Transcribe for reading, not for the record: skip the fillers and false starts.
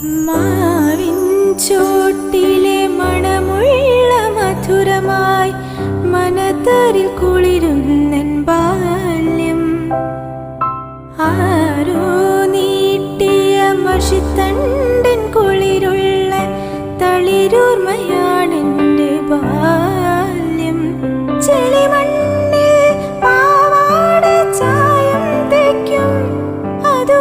മാവിൻ ചോട്ടിലെ മണമുള്ള മധുരമായി മനതരിൽ കുളിരുന്നൻ ബാല്യം. ആരോ നീട്ടിയ മഷിത്തണ്ടൻ കുളിരുള്ള തളിരൂർമയാണെൻ്റെ ബാല്യം. ചെളിമണ്ണിൽ പാവാട ചായം തേക്കും അതു